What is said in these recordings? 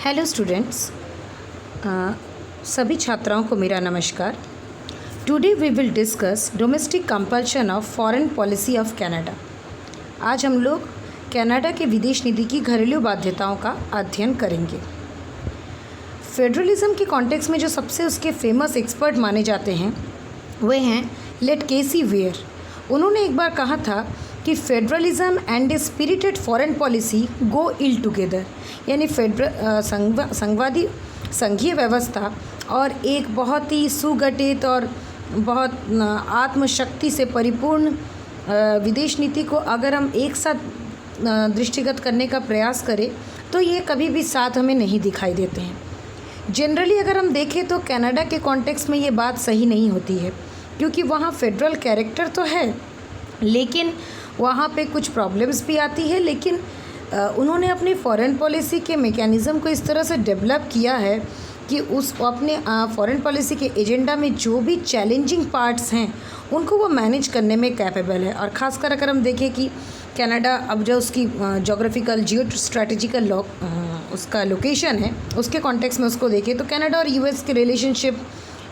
Hello students, सभी छात्राओं को मेरा नमस्कार। Today we will discuss domestic compulsion of foreign policy of Canada. आज हम लोग कनाडा के विदेश नीति की घरेलू बाध्यताओं का अध्ययन करेंगे। फेडरलिज्म के कॉन्टेक्स्ट में जो सबसे उसके फेमस एक्सपर्ट माने जाते हैं वे हैं लेट केसी वेयर। उन्होंने एक बार कहा था कि federalism and a spirited foreign policy go ill together, यानी संघवादी संघीय व्यवस्था और एक बहुत ही सुगठित और बहुत आत्मशक्ति से परिपूर्ण विदेश नीति को अगर हम एक साथ दृष्टिगत करने का प्रयास करें तो ये कभी भी साथ हमें नहीं दिखाई देते हैं। जनरली अगर हम देखें तो कनाडा के कॉन्टेक्स्ट में ये बात सही नहीं होती है, क्योंकि वहाँ फेडरल कैरेक्टर तो है लेकिन वहाँ पे कुछ प्रॉब्लम्स भी आती है। लेकिन उन्होंने अपनी फॉरेन पॉलिसी के मैकेनिज़्म को इस तरह से डेवलप किया है कि उस अपने फॉरेन पॉलिसी के एजेंडा में जो भी चैलेंजिंग पार्ट्स हैं उनको वो मैनेज करने में कैपेबल है। और ख़ासकर अगर हम देखें कि कनाडा अब जो उसकी जोग्राफिकल जियो स्ट्रैटेजिकल उसका लोकेशन है उसके कॉन्टेक्स्ट में उसको देखें तो कनाडा और यूएस के रिलेशनशिप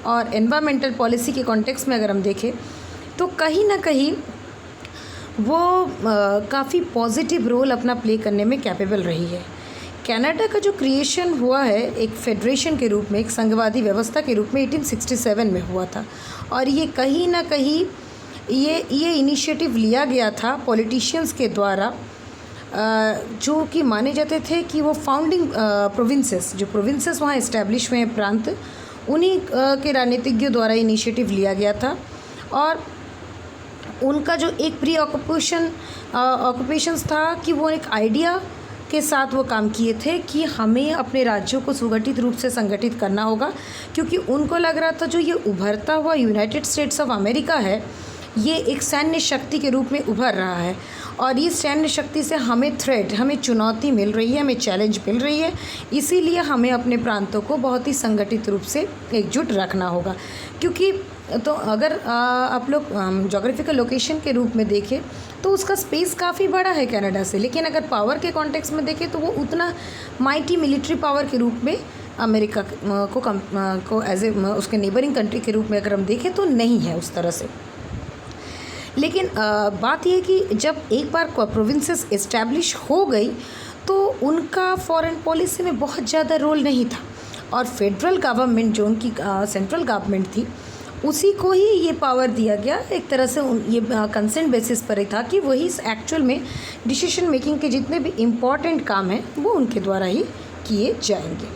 और एनवायरमेंटल पॉलिसी के कॉन्टेक्स्ट में अगर हम देखें तो कहीं ना कहीं वो काफ़ी पॉजिटिव रोल अपना प्ले करने में कैपेबल रही है। कनाडा का जो क्रिएशन हुआ है एक फेडरेशन के रूप में, एक संघवादी व्यवस्था के रूप में 1867 में हुआ था। और ये कहीं ना कहीं ये इनिशिएटिव लिया गया था पॉलिटिशियंस के द्वारा, जो कि माने जाते थे कि वो फाउंडिंग प्रोविंसेस, जो प्रोविंसेस वहाँ इस्टेब्लिश हुए हैं प्रांत, उन्हीं के राजनीतिज्ञों द्वारा इनिशिएटिव लिया गया था। और उनका जो एक प्री ऑक्यूपेशंस था कि वो एक आइडिया के साथ वो काम किए थे कि हमें अपने राज्यों को सुगठित रूप से संगठित करना होगा, क्योंकि उनको लग रहा था जो ये उभरता हुआ यूनाइटेड स्टेट्स ऑफ अमेरिका है ये एक सैन्य शक्ति के रूप में उभर रहा है और इस सैन्य शक्ति से हमें थ्रेट, हमें चुनौती मिल रही है, हमें चैलेंज मिल रही है। इसीलिए हमें अपने प्रांतों को बहुत ही संगठित रूप से एकजुट रखना होगा। क्योंकि तो अगर आप लोग जोग्राफिकल लोकेशन के रूप में देखें तो उसका स्पेस काफ़ी बड़ा है कनाडा से, लेकिन अगर पावर के कॉन्टेक्स्ट में देखें तो वो उतना माइटी मिलिट्री पावर के रूप में अमेरिका को एज ए उसके नेबरिंग कंट्री के रूप में अगर हम देखें तो नहीं है उस तरह से। लेकिन बात यह है कि जब एक बार प्रोविंसेस इस्टेब्लिश हो गई तो उनका फॉरेन पॉलिसी में बहुत ज़्यादा रोल नहीं था और फेडरल गवर्नमेंट जो उनकी सेंट्रल गवर्नमेंट थी उसी को ही ये पावर दिया गया। एक तरह से ये कंसेंट बेसिस पर ही था कि वही एक्चुअल में डिसीजन मेकिंग के जितने भी इम्पॉर्टेंट काम हैं वो उनके द्वारा ही किए जाएंगे।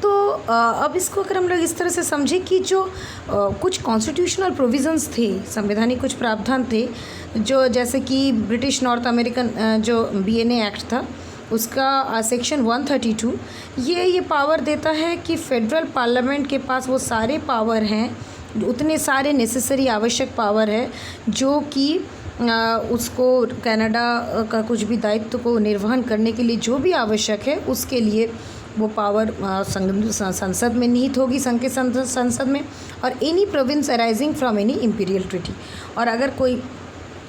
तो अब इसको अगर हम लोग इस तरह से समझें कि जो कुछ कॉन्स्टिट्यूशनल प्रोविजंस थे, संवैधानिक कुछ प्रावधान थे, जो जैसे कि ब्रिटिश नॉर्थ अमेरिकन जो बीएनए एक्ट था उसका सेक्शन 132 ये पावर देता है कि फेडरल पार्लियामेंट के पास वो सारे पावर हैं, उतने सारे नेसेसरी आवश्यक पावर है जो कि उसको कनाडा का कुछ भी दायित्व को निर्वहन करने के लिए जो भी आवश्यक है उसके लिए वो पावर संसद में निहित होगी, संघ के संसद में, और any province arising from any imperial treaty. और अगर कोई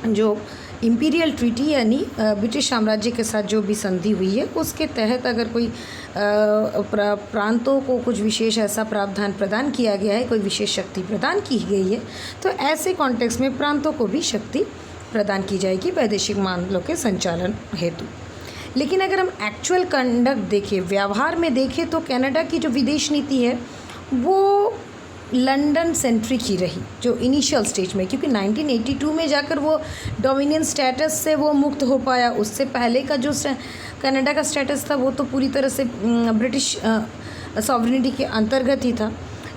जो इम्पीरियल ट्रीटी यानी ब्रिटिश साम्राज्य के साथ जो भी संधि हुई है उसके तहत अगर कोई प्रांतों को कुछ विशेष ऐसा प्रावधान प्रदान किया गया है, कोई विशेष शक्ति प्रदान की गई है, तो ऐसे कॉन्टेक्स्ट में प्रांतों को भी शक्ति प्रदान की जाएगी वैदेशिक मामलों के संचालन हेतु। लेकिन अगर हम एक्चुअल कंडक्ट देखें, व्यवहार में देखें, तो कनाडा की जो विदेश नीति है वो लंदन सेंट्रिक ही रही जो इनिशियल स्टेज में, क्योंकि 1982 में जाकर वो डोमिनियन स्टेटस से वो मुक्त हो पाया। उससे पहले का जो कनाडा का स्टेटस था वो तो पूरी तरह से ब्रिटिश सॉवरेनिटी के अंतर्गत ही था।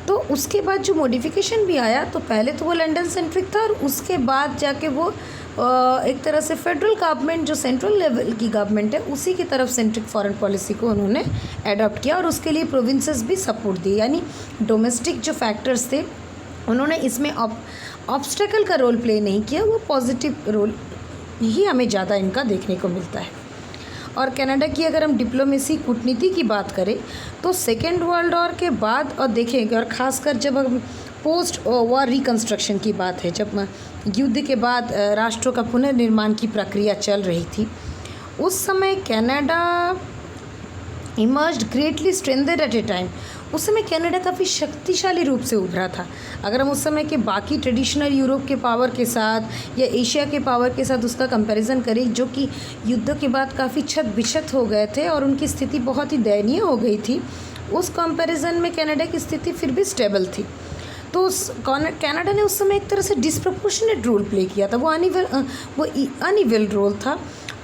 तो उसके बाद जो मॉडिफिकेशन भी आया तो पहले तो वो लंदन सेंट्रिक था और उसके बाद जाके वो एक तरह से फेडरल गवर्नमेंट जो सेंट्रल लेवल की गवर्नमेंट है उसी की तरफ सेंट्रिक फॉरेन पॉलिसी को उन्होंने एडॉप्ट किया और उसके लिए प्रोविंसेस भी सपोर्ट दिए। यानी डोमेस्टिक जो फैक्टर्स थे उन्होंने इसमें ऑब्स्टेकल का रोल प्ले नहीं किया, वो पॉजिटिव रोल ही हमें ज़्यादा इनका देखने को मिलता है। और कनाडा की अगर हम डिप्लोमेसी कूटनीति की बात करें तो सेकेंड वर्ल्ड वॉर के बाद और देखेंगे, और ख़ासकर जब हम पोस्ट वॉर रिकन्स्ट्रक्शन की बात है, जब युद्ध के बाद राष्ट्रों का पुनर्निर्माण की प्रक्रिया चल रही थी, उस समय Canada emerged greatly strengthened at a time. उस समय कनाडा काफ़ी शक्तिशाली रूप से उभरा था। अगर हम उस समय के बाकी ट्रेडिशनल यूरोप के पावर के साथ या एशिया के पावर के साथ उसका कंपैरिजन करें, जो कि युद्ध के बाद काफ़ी छत बिछत हो गए थे और उनकी स्थिति बहुत ही दयनीय हो गई थी, उस कंपैरिजन में कनाडा की स्थिति फिर भी स्टेबल थी। तो कनाडा ने उस समय एक तरह से डिस्प्रपोर्शनेट रोल प्ले किया था। वो अनइवल रोल था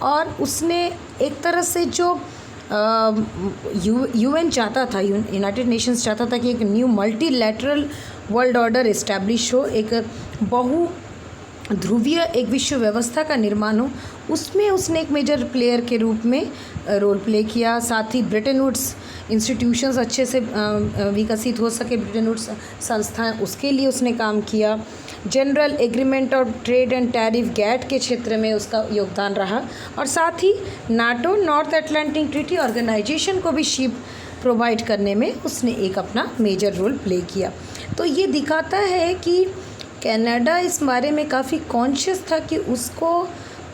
और उसने एक तरह से जो यूएन चाहता था, यूनाइटेड नेशंस चाहता था कि एक new multilateral world order establish हो, एक बहु ध्रुवीय एक विश्व व्यवस्था का निर्माण हो, उसमें उसने एक मेजर प्लेयर के रूप में रोल प्ले किया। साथ ही ब्रिटेन वुड्स इंस्टीट्यूशंस अच्छे से विकसित हो सके, ब्रिटेन वुड्स संस्थाएं, उसके लिए उसने काम किया। जनरल एग्रीमेंट और ट्रेड एंड टैरिफ गैट के क्षेत्र में उसका योगदान रहा और साथ ही NATO North Atlantic Treaty Organization को भी शिप प्रोवाइड करने में उसने एक अपना मेजर रोल प्ले किया। तो ये दिखाता है कि कनाडा इस बारे में काफ़ी कॉन्शियस था कि उसको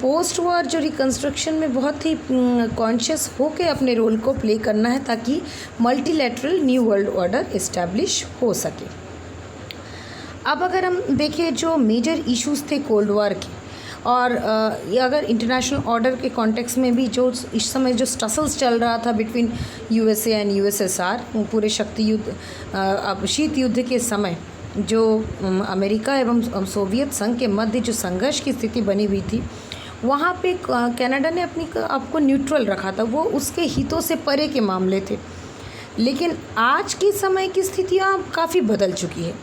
पोस्ट वॉर जो रिकन्स्ट्रक्शन में बहुत ही कॉन्शियस होकर अपने रोल को प्ले करना है ताकि multilateral new world order establish हो सके। अब अगर हम देखें जो मेजर इश्यूज थे कोल्ड वॉर के, और अगर इंटरनेशनल ऑर्डर के कॉन्टेक्स्ट में भी जो इस समय जो टसल्स चल रहा था बिटवीन यूएसए एंड यूएसएसआर, पूरे शक्ति युद्ध शीत युद्ध के समय जो अमेरिका एवं सोवियत संघ के मध्य जो संघर्ष की स्थिति बनी हुई थी, वहाँ पे कनाडा ने अपनी आपको न्यूट्रल रखा था। वो उसके हितों से परे के मामले थे। लेकिन आज की समय की स्थितियाँ काफ़ी बदल चुकी है।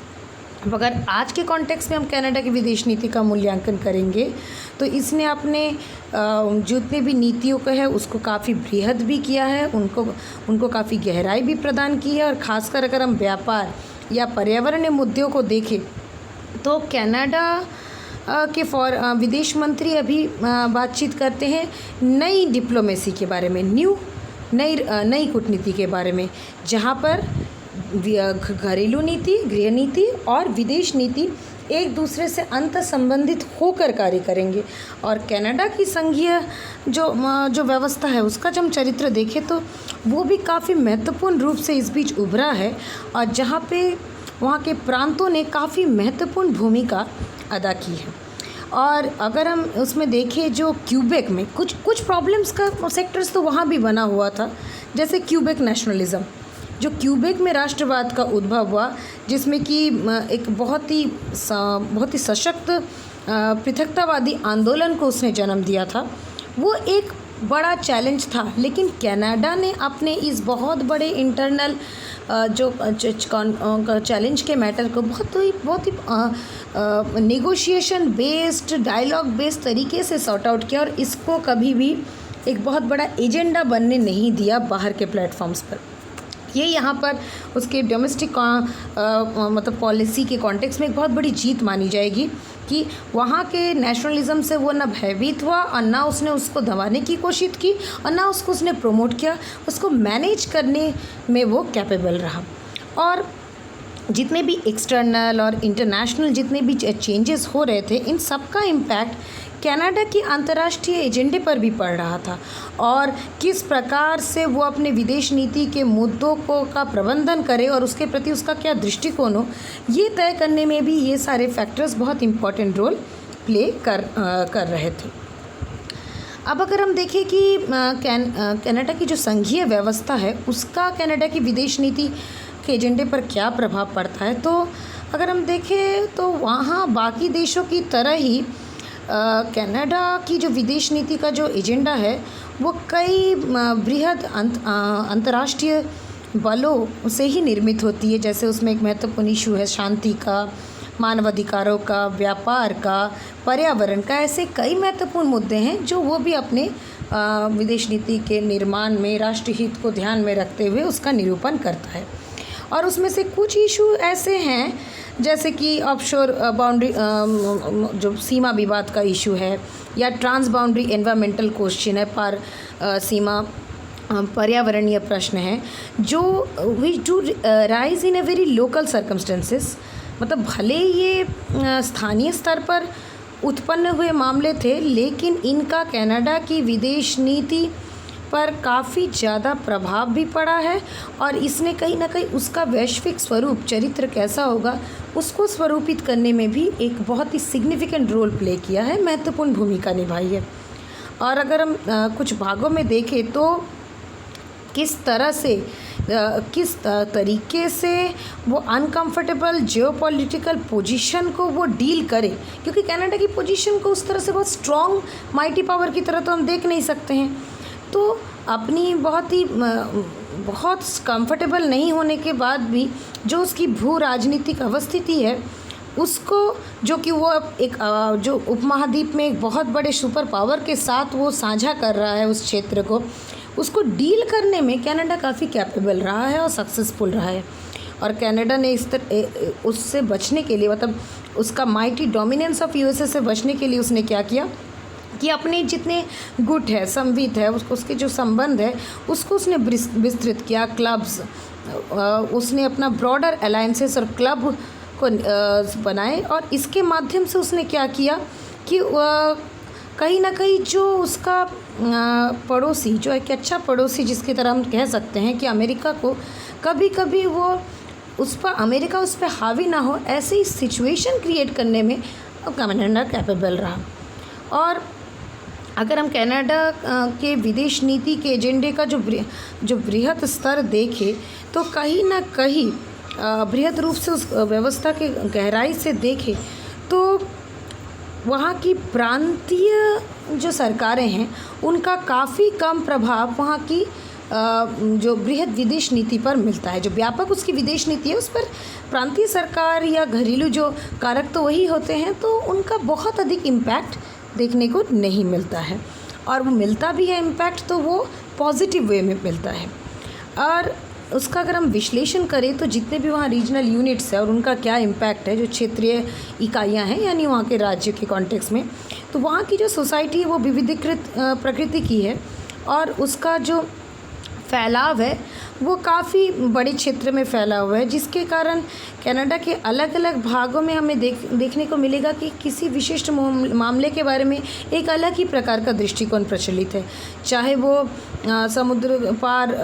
अब अगर आज के कॉन्टेक्स्ट में हम कनाडा की विदेश नीति का मूल्यांकन करेंगे तो इसने अपने जितने भी नीतियों का है उसको काफ़ी बृहद भी किया है, उनको काफ़ी गहराई भी प्रदान की है। और ख़ासकर अगर हम व्यापार या पर्यावरणीय मुद्दों को देखें तो कनाडा के विदेश मंत्री अभी बातचीत करते हैं नई डिप्लोमेसी के बारे में, नई कूटनीति के बारे में, जहाँ पर घरेलू नीति, गृह नीति और विदेश नीति एक दूसरे से अंत संबंधित होकर कार्य करेंगे। और कनाडा की संघीय जो व्यवस्था है उसका जब हम चरित्र देखें तो वो भी काफ़ी महत्वपूर्ण रूप से इस बीच उभरा है और जहाँ पे वहाँ के प्रांतों ने काफ़ी महत्वपूर्ण भूमिका अदा की है। और अगर हम उसमें देखें जो क्यूबेक में कुछ प्रॉब्लम्स का सेक्टर्स तो वहाँ भी बना हुआ था, जैसे क्यूबेक नेशनलिज़्म, जो क्यूबेक में राष्ट्रवाद का उद्भव हुआ, जिसमें कि एक बहुत ही सशक्त पृथकतावादी आंदोलन को उसने जन्म दिया था। वो एक बड़ा चैलेंज था, लेकिन कनाडा ने अपने इस बहुत बड़े इंटरनल जो चैलेंज के मैटर को बहुत ही नेगोशिएशन बेस्ड, डायलॉग बेस्ड तरीके से सॉर्ट आउट किया और इसको कभी भी एक बहुत बड़ा एजेंडा बनने नहीं दिया बाहर के प्लेटफॉर्म्स पर। ये यहाँ पर उसके डोमेस्टिक मतलब पॉलिसी के कॉन्टेक्स्ट में एक बहुत बड़ी जीत मानी जाएगी कि वहाँ के नेशनलिज्म से वो ना भयभीत हुआ और ना उसने उसको दबाने की कोशिश की और ना उसने प्रमोट किया, उसको मैनेज करने में वो कैपेबल रहा। और जितने भी एक्सटर्नल और इंटरनेशनल जितने भी चेंजेस हो रहे थे, इन सब का इम्पैक्ट कनाडा की अंतर्राष्ट्रीय एजेंडे पर भी पड़ रहा था और किस प्रकार से वो अपने विदेश नीति के मुद्दों का प्रबंधन करे और उसके प्रति उसका क्या दृष्टिकोण हो, ये तय करने में भी ये सारे फैक्टर्स बहुत इम्पॉर्टेंट रोल प्ले कर रहे थे। अब अगर हम देखें कि कनाडा की जो संघीय व्यवस्था है उसका कनाडा की विदेश नीति के एजेंडे पर क्या प्रभाव पड़ता है, तो अगर हम देखें तो वहाँ बाकी देशों की तरह ही कनाडा की जो विदेश नीति का जो एजेंडा है वो कई बृहद अंतर्राष्ट्रीय बलों से ही निर्मित होती है। जैसे उसमें एक महत्वपूर्ण इशू है शांति का, मानवाधिकारों का, व्यापार का, पर्यावरण का, ऐसे कई महत्वपूर्ण मुद्दे हैं जो वो भी अपने विदेश नीति के निर्माण में राष्ट्रीय हित को ध्यान में रखते हुए उसका निरूपण करता है। और उसमें से कुछ इशू ऐसे हैं जैसे कि ऑफशोर बाउंड्री जो सीमा विवाद का इशू है, या ट्रांस बाउंड्री एनवायरमेंटल क्वेश्चन है, पर सीमा पर्यावरणीय प्रश्न है, जो which do rise in a very local circumstances. मतलब भले ये स्थानीय स्तर पर उत्पन्न हुए मामले थे, लेकिन इनका कनाडा की विदेश नीति पर काफ़ी ज़्यादा प्रभाव भी पड़ा है और इसने कहीं ना कहीं उसका वैश्विक स्वरूप, चरित्र कैसा होगा, उसको स्वरूपित करने में भी एक बहुत ही सिग्निफिकेंट रोल प्ले किया है, महत्वपूर्ण भूमिका निभाई है। और अगर हम कुछ भागों में देखें तो किस तरह से किस तरीके से वो अनकंफर्टेबल जियोपॉलिटिकल पोजीशन को वो डील करे, क्योंकि कनाडा की पोजीशन को उस तरह से बहुत स्ट्रॉन्ग माइटी पावर की तरह तो हम देख नहीं सकते हैं। तो अपनी बहुत कंफर्टेबल नहीं होने के बाद भी जो उसकी भू राजनीतिक अवस्थिति है उसको, जो कि वो एक जो उपमहाद्वीप में एक बहुत बड़े सुपर पावर के साथ वो साझा कर रहा है उस क्षेत्र को, उसको डील करने में कनाडा काफ़ी कैपेबल रहा है और सक्सेसफुल रहा है। और कनाडा ने उससे बचने के लिए, मतलब उसका माइटी डोमिनेंस ऑफ यूएसए से बचने के लिए उसने क्या किया कि अपने जितने गुट है, संवित है, उसके जो संबंध है उसको उसने विस्तृत किया। क्लब्स, उसने अपना ब्रॉडर अलायंसेस और क्लब को बनाए और इसके माध्यम से उसने क्या किया कि कहीं ना कहीं जो उसका पड़ोसी, जो एक अच्छा पड़ोसी जिसकी तरह हम कह सकते हैं कि अमेरिका को कभी कभी वो अमेरिका उस पर हावी ना हो, ऐसी सिचुएशन क्रिएट करने में कनाडा कैपेबल रहा। और अगर हम कनाडा के विदेश नीति के एजेंडे का जो बृहत स्तर देखें तो कहीं ना कहीं बृहद रूप से उस व्यवस्था के गहराई से देखें तो वहाँ की प्रांतीय जो सरकारें हैं उनका काफ़ी कम प्रभाव वहाँ की जो बृहद विदेश नीति पर मिलता है। जो व्यापक उसकी विदेश नीति है उस पर प्रांतीय सरकार या घरेलू जो कारक तो वही होते हैं, तो उनका बहुत अधिक इम्पैक्ट देखने को नहीं मिलता है। और वो मिलता भी है इम्पैक्ट तो वो पॉजिटिव वे में मिलता है। और उसका अगर हम विश्लेषण करें तो जितने भी वहाँ रीजनल यूनिट्स हैं और उनका क्या इम्पैक्ट है, जो क्षेत्रीय इकाइयाँ हैं यानी वहाँ के राज्य के कॉन्टेक्स्ट में, तो वहाँ की जो सोसाइटी है वो विविधीकृत प्रकृति की है और उसका जो फैलाव है वो काफ़ी बड़े क्षेत्र में फैला हुआ है, जिसके कारण कनाडा के अलग अलग भागों में हमें देखने को मिलेगा कि किसी विशिष्ट मामले के बारे में एक अलग ही प्रकार का दृष्टिकोण प्रचलित है। चाहे वो समुद्र पार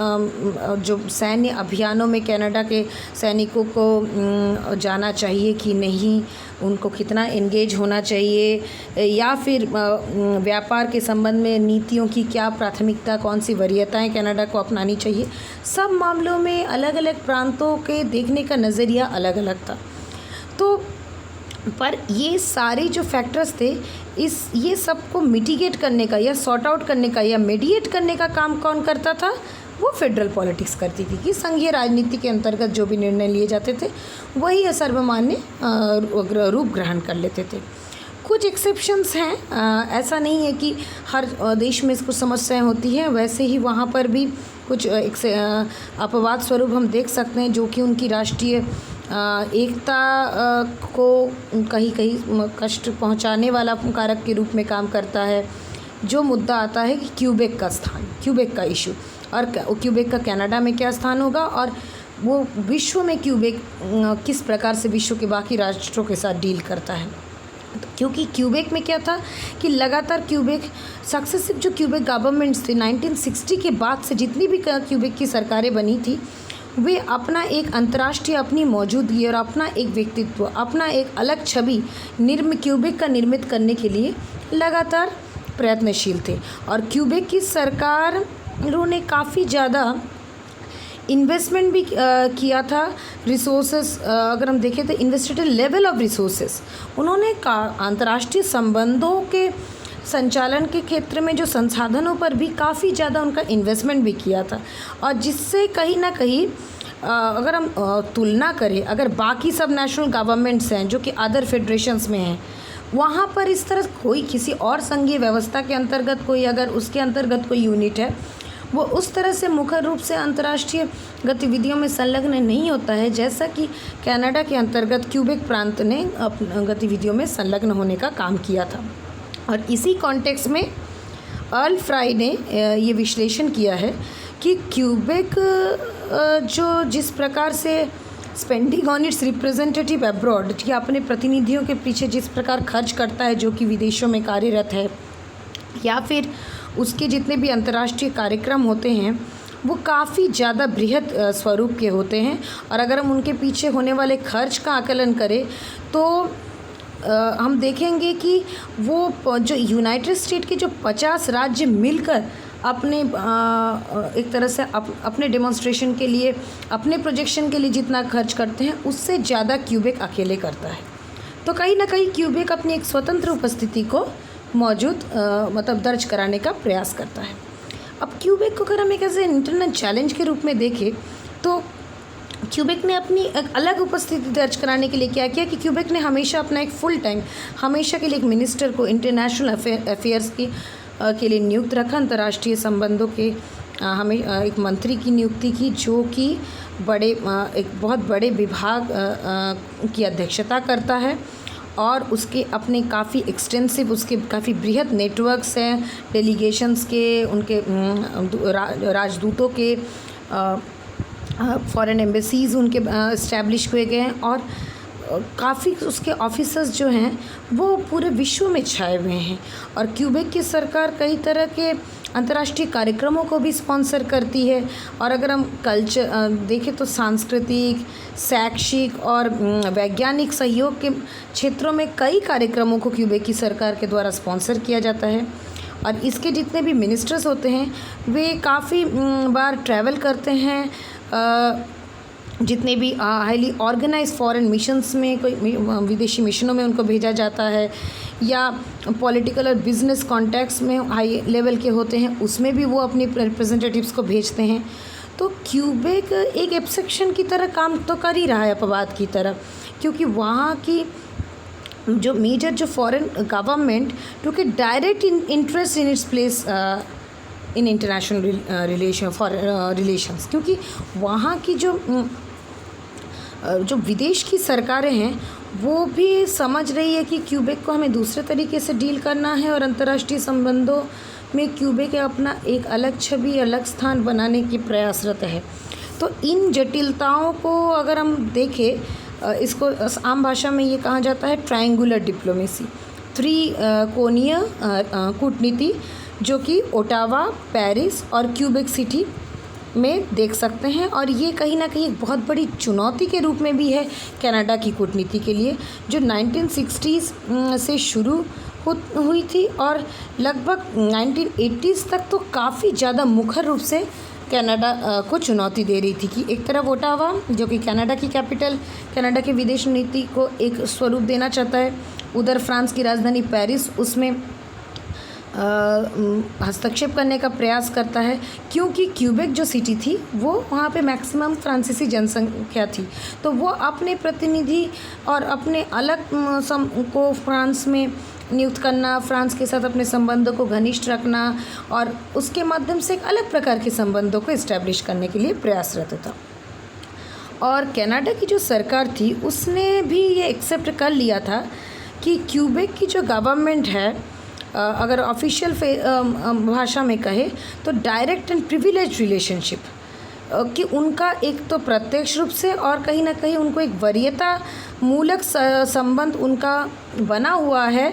जो सैन्य अभियानों में कनाडा के सैनिकों को जाना चाहिए कि नहीं, उनको कितना एंगेज होना चाहिए, या फिर व्यापार के संबंध में नीतियों की क्या प्राथमिकता, कौन सी वरीयताएं कनाडा को अपनानी चाहिए, सब मामलों में अलग अलग प्रांतों के देखने का नज़रिया अलग अलग था। तो पर ये सारे जो फैक्टर्स थे, ये सबको मिटिगेट करने का या सॉर्ट आउट करने का या मीडिएट करने का काम कौन करता था? वो फेडरल पॉलिटिक्स करती थी कि संघीय राजनीति के अंतर्गत जो भी निर्णय लिए जाते थे वही सर्वमान्य रूप ग्रहण कर लेते थे। कुछ एक्सेप्शंस हैं, ऐसा नहीं है कि हर देश में कुछ समस्याएं होती हैं, वैसे ही वहाँ पर भी कुछ अपवाद स्वरूप हम देख सकते हैं जो कि उनकी राष्ट्रीय एकता को कहीं कहीं कष्ट पहुँचाने वाला कारक के रूप में काम करता है। जो मुद्दा आता है कि क्यूबेक का स्थान, क्यूबेक का इशू, और क्यूबेक का कनाडा में क्या स्थान होगा और वो विश्व में क्यूबेक किस प्रकार से विश्व के बाकी राष्ट्रों के साथ डील करता है। क्योंकि क्यूबेक में क्या था कि लगातार सक्सेसिव जो क्यूबेक गवर्नमेंट्स थे 1960 के बाद से जितनी भी क्यूबेक की सरकारें बनी थी, वे अपना एक अंतर्राष्ट्रीय अपनी मौजूदगी और अपना एक व्यक्तित्व, अपना एक अलग छवि क्यूबेक का निर्मित करने के लिए लगातार प्रयत्नशील थे। और क्यूबेक की सरकारों ने काफ़ी ज़्यादा इन्वेस्टमेंट भी किया था रिसोर्सेस। अगर हम देखें तो इन्वेस्टेड लेवल ऑफ रिसोर्सेस, उन्होंने अंतर्राष्ट्रीय संबंधों के संचालन के क्षेत्र में जो संसाधनों पर भी काफ़ी ज़्यादा उनका इन्वेस्टमेंट भी किया था। और जिससे कहीं ना कहीं अगर हम तुलना करें, अगर बाकी सब नेशनल गवर्नमेंट्स हैं जो कि अदर फेडरेशंस में हैं, वहाँ पर इस तरह कोई किसी और संघीय व्यवस्था के अंतर्गत कोई, अगर उसके अंतर्गत कोई यूनिट है, वो उस तरह से मुख्य रूप से अंतर्राष्ट्रीय गतिविधियों में संलग्न नहीं होता है जैसा कि कनाडा के अंतर्गत क्यूबेक प्रांत ने गतिविधियों में संलग्न होने का काम किया था। और इसी कॉन्टेक्स्ट में अर्ल फ्राई ने ये विश्लेषण किया है कि क्यूबेक जो जिस प्रकार से spending on it's representative abroad, या अपने प्रतिनिधियों के पीछे जिस प्रकार खर्च करता है जो कि विदेशों में कार्यरत है, या फिर उसके जितने भी अंतर्राष्ट्रीय कार्यक्रम होते हैं वो काफ़ी ज़्यादा बृहद स्वरूप के होते हैं। और अगर हम उनके पीछे होने वाले खर्च का आकलन करें तो हम देखेंगे कि वो जो यूनाइटेड स्टेट के जो 50 राज्य मिलकर अपने एक तरह से अपने डेमोन्स्ट्रेशन के लिए, अपने प्रोजेक्शन के लिए जितना खर्च करते हैं उससे ज़्यादा क्यूबेक अकेले करता है। तो कहीं ना कहीं क्यूबेक अपनी एक स्वतंत्र उपस्थिति को मौजूद मतलब दर्ज कराने का प्रयास करता है। अब क्यूबेक को अगर हम एक ऐसे इंटरनल चैलेंज के रूप में देखें तो क्यूबेक ने अपनी एक अलग उपस्थिति दर्ज कराने के लिए क्या किया कि क्यूबेक ने हमेशा अपना एक फुल टाइम, हमेशा के लिए एक मिनिस्टर को इंटरनेशनल अफेयर्स के लिए नियुक्त रखा, अंतर्राष्ट्रीय संबंधों के हमें एक मंत्री की नियुक्ति की जो कि एक बहुत बड़े विभाग की अध्यक्षता करता है और उसके अपने काफ़ी एक्सटेंसिव, उसके काफ़ी बृहद नेटवर्क्स हैं डेलीगेशंस के, उनके राजदूतों के, फॉरेन एम्बेसीज़ उनके इस्टेब्लिश हुए गए हैं और काफ़ी उसके ऑफिसर्स जो हैं वो पूरे विश्व में छाए हुए हैं। और क्यूबेक की सरकार कई तरह के अंतर्राष्ट्रीय कार्यक्रमों को भी स्पॉन्सर करती है। और अगर हम कल्चर देखें तो सांस्कृतिक, शैक्षिक और वैज्ञानिक सहयोग के क्षेत्रों में कई कार्यक्रमों को क्यूबेक की सरकार के द्वारा स्पॉन्सर किया जाता है। और इसके जितने भी मिनिस्टर्स होते हैं वे काफ़ी बार ट्रैवल करते हैं, जितने भी हाईली ऑर्गेनाइज फॉरेन मिशंस में, कोई विदेशी मिशनों में उनको भेजा जाता है या पॉलिटिकल और बिजनेस कॉन्टैक्ट्स में हाई लेवल के होते हैं उसमें भी वो अपने रिप्रेजेंटेटिव्स को भेजते हैं। तो क्यूबेक एक एक्सेप्शन की तरह काम तो कर ही रहा है अपवाद की तरह, क्योंकि वहाँ की जो मेजर जो foreign government took A direct interest in its place in international relations, क्योंकि वहाँ की जो विदेश की सरकारें हैं वो भी समझ रही है कि क्यूबेक को हमें दूसरे तरीके से डील करना है और अंतर्राष्ट्रीय संबंधों में क्यूबेक अपना एक अलग छवि, अलग स्थान बनाने की प्रयासरत है। तो इन जटिलताओं को अगर हम देखें, इसको आम भाषा में ये कहा जाता है ट्रायंगुलर डिप्लोमेसी, त्रिकोणीय कूटनीति, जो कि ओटावा, पेरिस और क्यूबेक सिटी में देख सकते हैं। और ये कहीं ना कहीं एक बहुत बड़ी चुनौती के रूप में भी है कनाडा की कूटनीति के लिए, जो 1960s से शुरू हुई थी और लगभग 1980s तक तो काफ़ी ज़्यादा मुखर रूप से कनाडा को चुनौती दे रही थी कि एक तरफ ओटावा जो कि कनाडा की कैपिटल, कनाडा की विदेश नीति को एक स्वरूप देना चाहता है, उधर फ्रांस की राजधानी पेरिस उसमें हस्तक्षेप करने का प्रयास करता है, क्योंकि क्यूबेक जो सिटी थी वो वहाँ पे मैक्सिमम फ्रांसीसी जनसंख्या थी। तो वो अपने प्रतिनिधि और अपने अलग को फ्रांस में नियुक्त करना, फ्रांस के साथ अपने संबंधों को घनिष्ठ रखना और उसके माध्यम से एक अलग प्रकार के संबंधों को इस्टेब्लिश करने के लिए प्रयासरत था। और कनाडा की जो सरकार थी उसने भी ये एक्सेप्ट कर लिया था कि क्यूबेक की जो गवर्नमेंट है, अगर ऑफिशियल भाषा में कहे तो डायरेक्ट एंड प्रिविलेज रिलेशनशिप, कि उनका एक तो प्रत्यक्ष रूप से और कहीं ना कहीं उनको एक वरीयता मूलक संबंध उनका बना हुआ है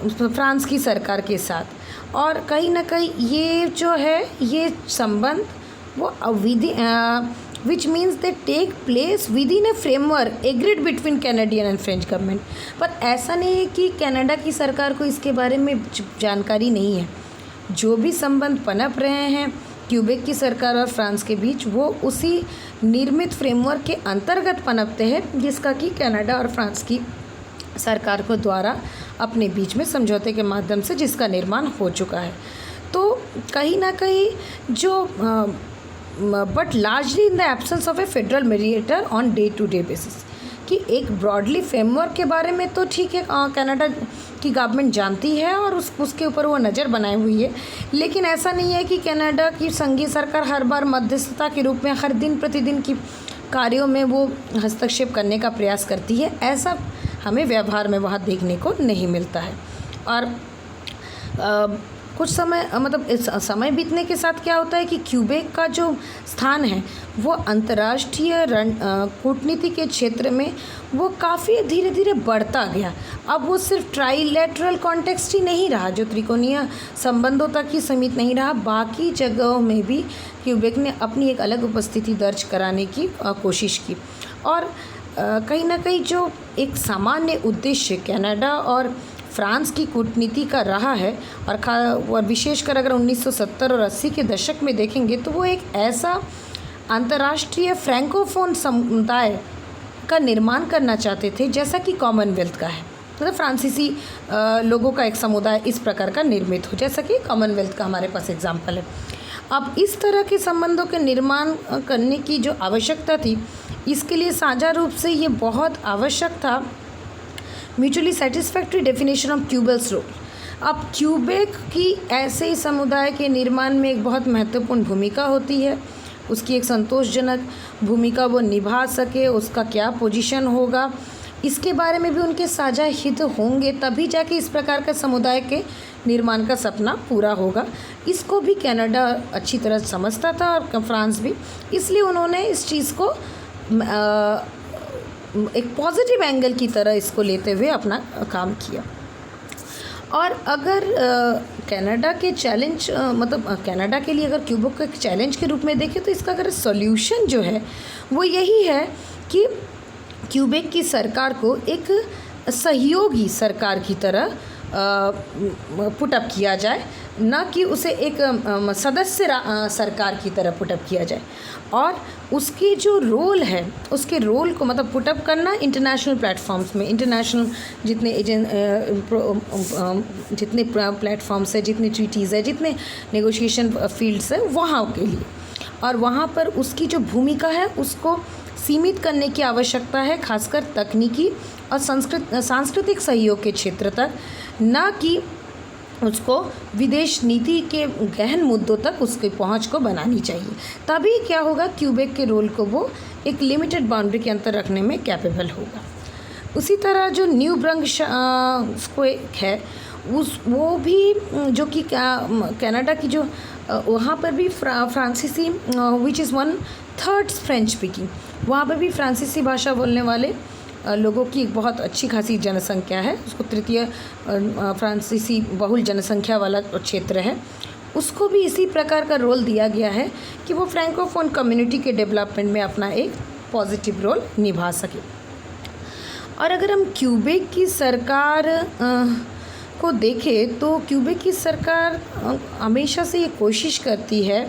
फ्रांस की सरकार के साथ। और कहीं ना कहीं ये जो है ये संबंध वो विधि which means they take place within a framework agreed between Canadian and French government। पर ऐसा नहीं है कि कनाडा की सरकार को इसके बारे में जानकारी नहीं है। जो भी संबंध पनप रहे हैं क्यूबेक की सरकार और फ्रांस के बीच, वो उसी निर्मित फ्रेमवर्क के अंतर्गत पनपते हैं जिसका कि कनाडा और फ्रांस की सरकार को द्वारा अपने बीच में समझौते के माध्यम से जिसका निर्माण हो चुका है। तो कहीं ना कहीं जो but largely in the absence of a federal mediator on day to day basis, कि एक ब्रॉडली फ्रेमवर्क के बारे में तो ठीक है कनाडा की गवर्नमेंट जानती है और उसके ऊपर वो नज़र बनाई हुई है, लेकिन ऐसा नहीं है कि कनाडा की संघीय सरकार हर बार मध्यस्थता के रूप में हर दिन प्रतिदिन की कार्यों में वो हस्तक्षेप करने का प्रयास करती है। ऐसा हमें व्यवहार में वहाँ देखने को नहीं मिलता है। और कुछ समय मतलब इस समय बीतने के साथ क्या होता है कि क्यूबेक का जो स्थान है वो अंतर्राष्ट्रीय कूटनीति के क्षेत्र में वो काफ़ी धीरे धीरे बढ़ता गया। अब वो सिर्फ ट्राइलेटरल कॉन्टेक्स्ट ही नहीं रहा, जो त्रिकोणीय संबंधों तक ही सीमित नहीं रहा, बाकी जगहों में भी क्यूबेक ने अपनी एक अलग उपस्थिति दर्ज कराने की कोशिश की। और कहीं ना कहीं जो एक सामान्य उद्देश्य कनाडा और फ्रांस की कूटनीति का रहा है, और विशेषकर अगर 1970 और 80 के दशक में देखेंगे तो वो एक ऐसा अंतर्राष्ट्रीय फ्रैंकोफोन समुदाय का निर्माण करना चाहते थे जैसा कि कॉमनवेल्थ का है, मतलब फ्रांसीसी लोगों का एक समुदाय इस प्रकार का निर्मित हो, जैसा कि कॉमनवेल्थ का हमारे पास एग्जाम्पल है। अब इस तरह के संबंधों के निर्माण करने की जो आवश्यकता थी, इसके लिए साझा रूप से ये बहुत आवश्यक था mutually satisfactory definition of Quebec's role. अब क्यूबेक की ऐसे ही समुदाय के निर्माण में एक बहुत महत्वपूर्ण भूमिका होती है, उसकी एक संतोषजनक भूमिका वो निभा सके, उसका क्या पोजीशन होगा, इसके बारे में भी उनके साझा हित होंगे, तभी जाके इस प्रकार का समुदाय के निर्माण का सपना पूरा होगा। इसको भी कनाडा अच्छी तरह समझता था और फ्रांस भी, इसलिए उन्होंने इस चीज़ को एक पॉजिटिव एंगल की तरह इसको लेते हुए अपना काम किया। और अगर कनाडा के चैलेंज मतलब कनाडा के लिए अगर क्यूबेक को एक चैलेंज के रूप में देखें तो इसका अगर सॉल्यूशन जो है वो यही है कि क्यूबेक की सरकार को एक सहयोगी सरकार की तरह पुटअप किया जाए, न कि उसे एक सदस्य सरकार की तरह पुटअप किया जाए। और उसकी जो रोल है, उसके रोल को मतलब पुटअप करना इंटरनेशनल प्लेटफॉर्म्स में, इंटरनेशनल जितने प्लेटफॉर्म्स है, जितनी ट्रीटीज़ है, जितने नेगोशिएशन फील्ड्स है वहाँ के लिए, और वहाँ पर उसकी जो भूमिका है उसको सीमित करने की आवश्यकता है, खासकर तकनीकी और सांस्कृतिक सहयोग के क्षेत्र तक, न कि उसको विदेश नीति के गहन मुद्दों तक उसकी पहुंच को बनानी चाहिए। तभी क्या होगा, क्यूबेक के रोल को वो एक लिमिटेड बाउंड्री के अंदर रखने में कैपेबल होगा। उसी तरह जो न्यू ब्रंसविक है वो भी जो कि कनाडा की जो वहाँ पर भी फ्रांसीसी विच इज़ 1/3 फ्रेंच स्पीकिंग, वहाँ पर भी फ्रांसीसी भाषा बोलने वाले लोगों की एक बहुत अच्छी खासी जनसंख्या है। उसको तृतीय फ्रांसीसी बहुल जनसंख्या वाला क्षेत्र है, उसको भी इसी प्रकार का रोल दिया गया है कि वो फ्रैंकोफोन कम्युनिटी के डेवलपमेंट में अपना एक पॉजिटिव रोल निभा सके। और अगर हम क्यूबेक की सरकार को देखें तो क्यूबेक की सरकार हमेशा से ये कोशिश करती है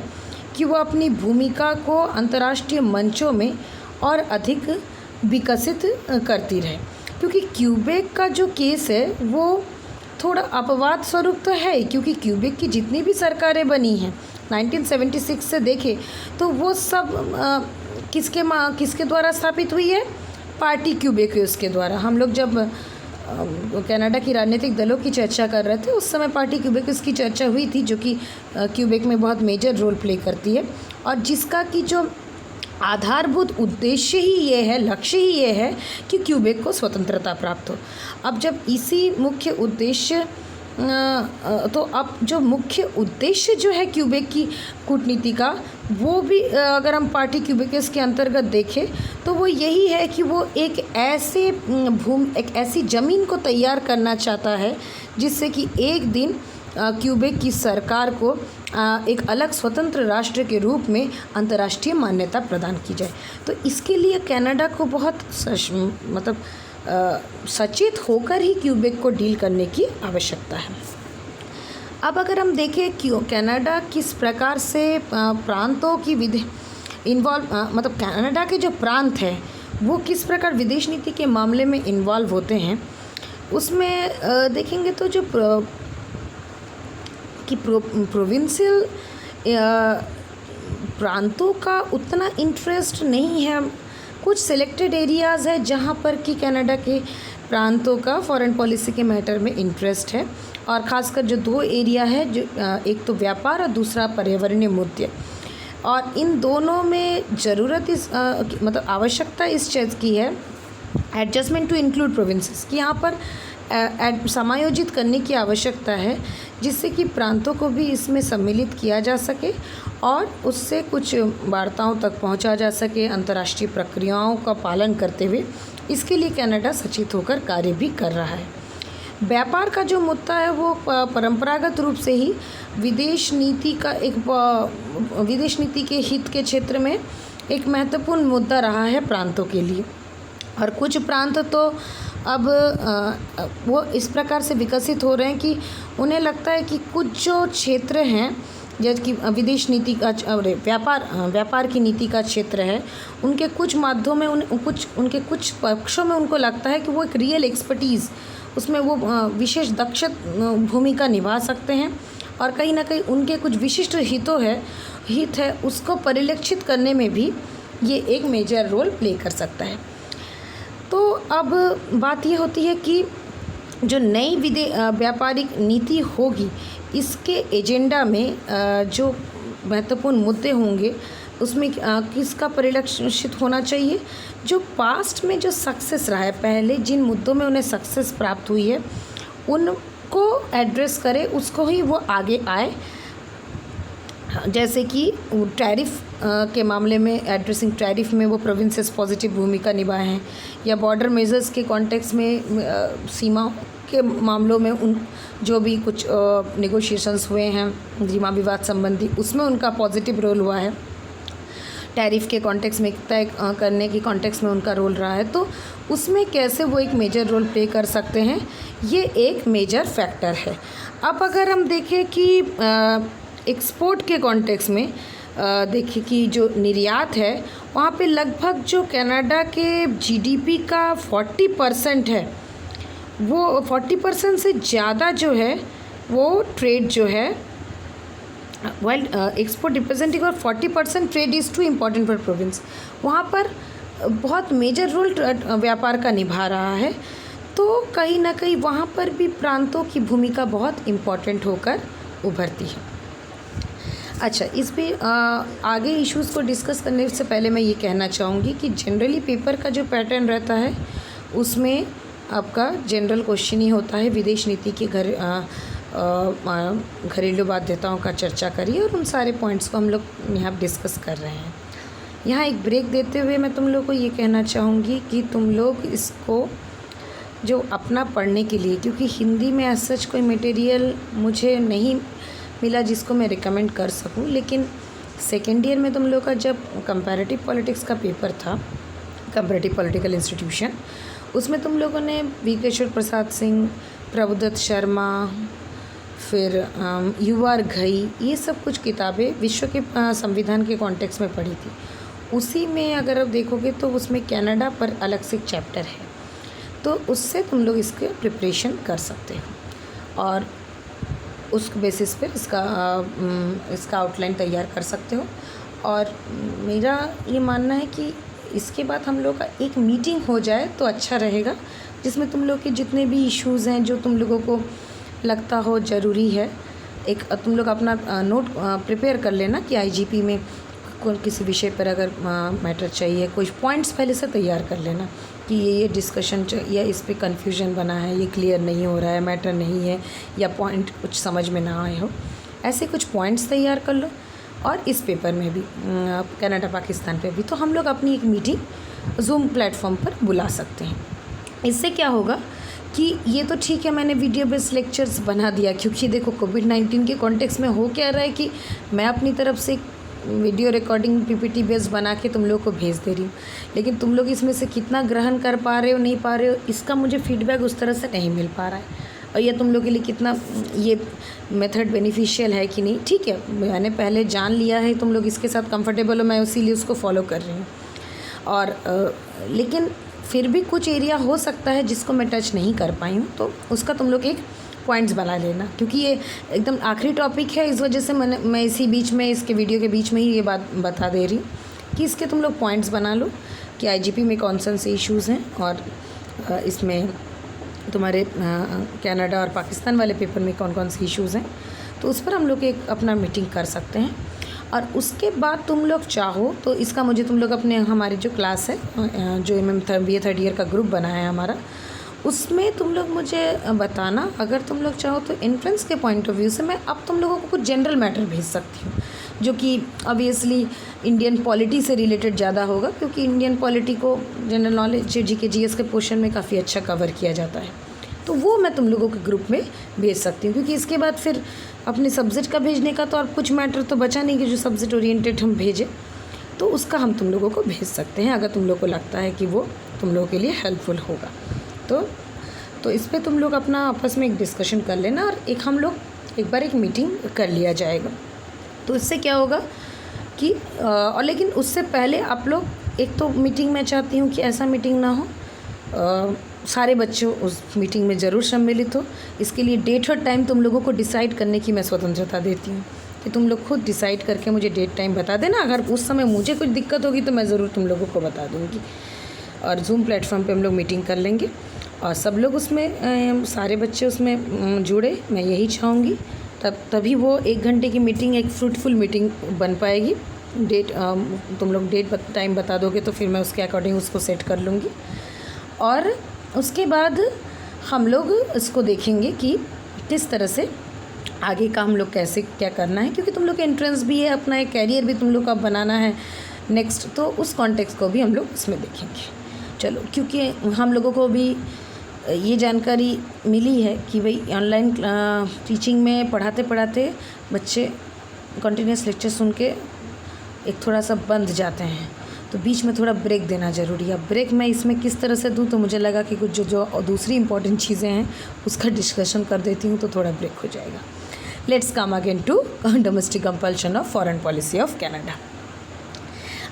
कि वो अपनी भूमिका को अंतर्राष्ट्रीय मंचों में और अधिक विकसित करती रहे, क्योंकि क्यूबेक का जो केस है वो थोड़ा अपवाद स्वरूप तो है, क्योंकि क्यूबेक की जितनी भी सरकारें बनी हैं 1976 से देखें तो वो सब किसके द्वारा स्थापित हुई है, पार्टी क्यूबेकियोस के द्वारा। हम लोग जब कनाडा की राजनीतिक दलों की चर्चा कर रहे थे उस समय पार्टी क्यूबेकियोस की चर्चा हुई थी, जो कि क्यूबेक में बहुत मेजर रोल प्ले करती है, और जिसका कि जो आधारभूत उद्देश्य ही ये है, लक्ष्य ही ये है कि क्यूबेक को स्वतंत्रता प्राप्त हो। अब जब इसी मुख्य उद्देश्य तो अब जो मुख्य उद्देश्य जो है क्यूबेक की कूटनीति का, वो भी अगर हम पार्टी क्यूबेकियोस के अंतर्गत देखें तो वो यही है कि वो एक ऐसी ज़मीन को तैयार करना चाहता है जिससे कि एक दिन क्यूबेक की सरकार को एक अलग स्वतंत्र राष्ट्र के रूप में अंतर्राष्ट्रीय मान्यता प्रदान की जाए। तो इसके लिए कनाडा को बहुत सचेत होकर ही क्यूबेक को डील करने की आवश्यकता है। अब अगर हम देखें कि कनाडा किस प्रकार से प्रांतों की मतलब कनाडा के जो प्रांत हैं वो किस प्रकार विदेश नीति के मामले में इन्वॉल्व होते हैं, उसमें देखेंगे तो जो प्रोविंशियल प्रांतों का उतना इंटरेस्ट नहीं है। कुछ सिलेक्टेड एरियाज़ है जहाँ पर कि कनाडा के प्रांतों का फॉरेन पॉलिसी के मैटर में इंटरेस्ट है, और ख़ासकर जो दो एरिया है, जो एक तो व्यापार और दूसरा पर्यावरणीय मुद्दे, और इन दोनों में ज़रूरत मतलब आवश्यकता इस चीज़ की है एडजस्टमेंट टू इंक्लूड प्रोविंसेस, कि यहाँ पर समायोजित करने की आवश्यकता है, जिससे कि प्रांतों को भी इसमें सम्मिलित किया जा सके और उससे कुछ वार्ताओं तक पहुंचा जा सके अंतर्राष्ट्रीय प्रक्रियाओं का पालन करते हुए। इसके लिए कनाडा सचेत होकर कार्य भी कर रहा है। व्यापार का जो मुद्दा है वो परंपरागत रूप से ही विदेश नीति के हित के क्षेत्र में एक महत्वपूर्ण मुद्दा रहा है प्रांतों के लिए। और कुछ प्रांत तो अब वो इस प्रकार से विकसित हो रहे हैं कि उन्हें लगता है कि कुछ जो क्षेत्र हैं, जैसे कि विदेश नीति का व्यापार की नीति का क्षेत्र है, उनके कुछ माध्यमों में उनके कुछ पक्षों में उनको लगता है कि वो एक रियल एक्सपर्टीज़ उसमें वो विशेष दक्ष भूमिका निभा सकते हैं और कहीं ना कहीं उनके कुछ विशिष्ट हित है उसको परिलक्षित करने में भी ये एक मेजर रोल प्ले कर सकता है। तो अब बात ये होती है कि जो नई व्यापारिक नीति होगी, इसके एजेंडा में जो महत्वपूर्ण मुद्दे होंगे उसमें किसका परिलक्षित होना चाहिए। जो पास्ट में जो सक्सेस रहा है, पहले जिन मुद्दों में उन्हें सक्सेस प्राप्त हुई है उनको एड्रेस करे, उसको ही वो आगे आए। जैसे कि टैरिफ के मामले में एड्रेसिंग टैरिफ में वो प्रोविंसेस पॉजिटिव भूमिका निभाए हैं, या बॉर्डर मेजर्स के कॉन्टेक्स्ट में सीमा के मामलों में उन जो भी कुछ नेगोशिएशंस हुए हैं सीमा विवाद संबंधी, उसमें उनका पॉजिटिव रोल हुआ है। टैरिफ के कॉन्टेक्स्ट में तय करने की कॉन्टेक्स्ट में उनका रोल रहा है, तो उसमें कैसे वो एक मेजर रोल प्ले कर सकते हैं, ये एक मेजर फैक्टर है। अब अगर हम देखें कि एक्सपोर्ट के कॉन्टेक्स्ट में देखिए कि जो निर्यात है वहाँ पे लगभग जो कनाडा के जीडीपी का 40% है, वो 40% से ज़्यादा जो है वो ट्रेड जो है एक्सपोर्ट रिप्रेजेंटिंग और 40% trade is too important for province, वहाँ पर बहुत मेजर रोल व्यापार का निभा रहा है। तो कहीं ना कहीं वहाँ पर भी प्रांतों की भूमिका बहुत इम्पॉर्टेंट होकर उभरती है। अच्छा, इस पे आगे इश्यूज़ को डिस्कस करने से पहले मैं ये कहना चाहूँगी कि जनरली पेपर का जो पैटर्न रहता है उसमें आपका जनरल क्वेश्चन ही होता है, विदेश नीति के घरेलू बाध्यताओं का चर्चा करिए, और उन सारे पॉइंट्स को हम लोग यहाँ डिस्कस कर रहे हैं। यहाँ एक ब्रेक देते हुए मैं तुम लोग को ये कहना चाहूँगी कि तुम लोग इसको जो अपना पढ़ने के लिए, क्योंकि हिंदी में ऐसा सच कोई मटेरियल मुझे नहीं मिला जिसको मैं रिकमेंड कर सकूं, लेकिन सेकेंड ईयर में तुम लोग का जब कंपैरेटिव पॉलिटिक्स का पेपर था, कंपैरेटिव पॉलिटिकल इंस्टीट्यूशन, उसमें तुम लोगों ने वीकेश्वर प्रसाद सिंह, प्रभुदत्त शर्मा, फिर युवार घई, ये सब कुछ किताबें विश्व के संविधान के कॉन्टेक्स्ट में पढ़ी थी। उसी में अगर आप देखोगे तो उसमें कनाडा पर अलग से एक चैप्टर है, तो उससे तुम लोग इसके प्रिपरेशन कर सकते हो और उस बेसिस पर इसका आउटलाइन तैयार कर सकते हो। और मेरा ये मानना है कि इसके बाद हम लोग का एक मीटिंग हो जाए तो अच्छा रहेगा, जिसमें तुम लोग के जितने भी इश्यूज़ हैं जो तुम लोगों को लगता हो ज़रूरी है, एक तुम लोग अपना नोट प्रिपेयर कर लेना कि आईजीपी में किसी विषय पर अगर मैटर चाहिए, कुछ पॉइंट्स पहले से तैयार कर लेना कि ये डिस्कशन या इस पे कन्फ्यूजन बना है, ये क्लियर नहीं हो रहा है, मैटर नहीं है, या पॉइंट कुछ समझ में ना आए हो, ऐसे कुछ पॉइंट्स तैयार कर लो। और इस पेपर में भी कनाडा पाकिस्तान पे भी तो हम लोग अपनी एक मीटिंग जूम प्लेटफॉर्म पर बुला सकते हैं। इससे क्या होगा कि ये तो ठीक है मैंने वीडियो बेस्ड लेक्चर्स बना दिया, क्योंकि देखो कोविड-19 के कॉन्टेक्स्ट में हो क्या रहा है कि मैं अपनी तरफ से वीडियो रिकॉर्डिंग पीपीटी बेस्ड बना के तुम लोग को भेज दे रही हूँ, लेकिन तुम लोग इसमें से कितना ग्रहण कर पा रहे हो नहीं पा रहे हो, इसका मुझे फीडबैक उस तरह से नहीं मिल पा रहा है, और ये तुम लोग के लिए कितना ये मेथड बेनिफिशियल है कि नहीं। ठीक है, मैंने पहले जान लिया है, तुम लोग इसके साथ कंफर्टेबल हो, मैं इसीलिए उसको फॉलो कर रही हूँ। और लेकिन फिर भी कुछ एरिया हो सकता है जिसको मैं टच नहीं कर पाई हूँ, तो उसका तुम लोग एक पॉइंट्स बना लेना, क्योंकि ये एकदम आखिरी टॉपिक है, इस वजह से मैं इसी बीच में इसके वीडियो के बीच में ही ये बात बता दे रही हूँ कि इसके तुम लोग पॉइंट्स बना लो कि आईजीपी में कौन से इश्यूज़ हैं, और इसमें तुम्हारे कनाडा और पाकिस्तान वाले पेपर में कौन कौन से इश्यूज़ हैं, तो उस पर हम लोग एक अपना मीटिंग कर सकते हैं। और उसके बाद तुम लोग चाहो तो इसका मुझे तुम लोग अपने हमारी जो क्लास है जो BA थर्ड ईयर का ग्रुप बना है हमारा, उसमें तुम लोग मुझे बताना, अगर तुम लोग चाहो तो एंट्रेंस के पॉइंट ऑफ व्यू से मैं अब तुम लोगों को कुछ जनरल मैटर भेज सकती हूँ, जो कि ऑब्वियसली इंडियन पॉलिटी से रिलेटेड ज़्यादा होगा, क्योंकि इंडियन पॉलिटी को जनरल नॉलेज जीके जीएस के पोर्शन में काफ़ी अच्छा कवर किया जाता है। तो वो मैं तुम लोगों के ग्रुप में भेज सकती हूँ, क्योंकि इसके बाद फिर अपने सब्जेक्ट का भेजने का तो और कुछ मैटर तो बचा नहीं कि जो सब्जेक्ट ओरिएंटेड हम भेजें, तो उसका हम तुम लोगों को भेज सकते हैं अगर तुम लोग को लगता है कि वो तुम लोगों के लिए हेल्पफुल होगा। तो इस पर तुम लोग अपना आपस में एक डिस्कशन कर लेना, और हम लोग एक बार एक मीटिंग कर लिया जाएगा। तो इससे क्या होगा कि और लेकिन उससे पहले आप लोग एक तो मीटिंग में चाहती हूँ कि ऐसा मीटिंग ना हो, सारे बच्चों उस मीटिंग में ज़रूर सम्मिलित हो। इसके लिए डेट और टाइम तुम लोगों को डिसाइड करने की मैं स्वतंत्रता देती हूँ कि तुम लोग खुद डिसाइड करके मुझे डेट टाइम बता देना। अगर उस समय मुझे कुछ दिक्कत होगी तो मैं ज़रूर तुम लोगों को बता दूँगी, और जूम प्लेटफॉर्म पे हम लोग मीटिंग कर लेंगे और सब लोग उसमें सारे बच्चे उसमें जुड़े, मैं यही चाहूँगी। तभी वो 1 घंटे की मीटिंग एक फ्रूटफुल मीटिंग बन पाएगी। डेट तुम लोग डेट टाइम बता दोगे तो फिर मैं उसके अकॉर्डिंग उसको सेट कर लूँगी, और उसके बाद हम लोग इसको देखेंगे कि किस तरह से आगे का हम लोग कैसे क्या करना है, क्योंकि तुम लोग का एंट्रेंस भी है, अपना एक कैरियर भी तुम लोग का बनाना है नेक्स्ट, तो उस कॉन्टेक्स्ट को भी हम लोग इसमें देखेंगे। चलो, क्योंकि हम लोगों को भी ये जानकारी मिली है कि भाई ऑनलाइन टीचिंग में पढ़ाते पढ़ाते बच्चे कंटिन्यूस लेक्चर सुन के एक थोड़ा सा बंद जाते हैं, तो बीच में थोड़ा ब्रेक देना ज़रूरी है। ब्रेक मैं इसमें किस तरह से दूँ, तो मुझे लगा कि कुछ जो दूसरी इंपॉर्टेंट चीज़ें हैं उसका डिस्कशन कर देती हूँ, तो थोड़ा ब्रेक हो जाएगा। Let's come again to domestic compulsion of foreign policy of Canada.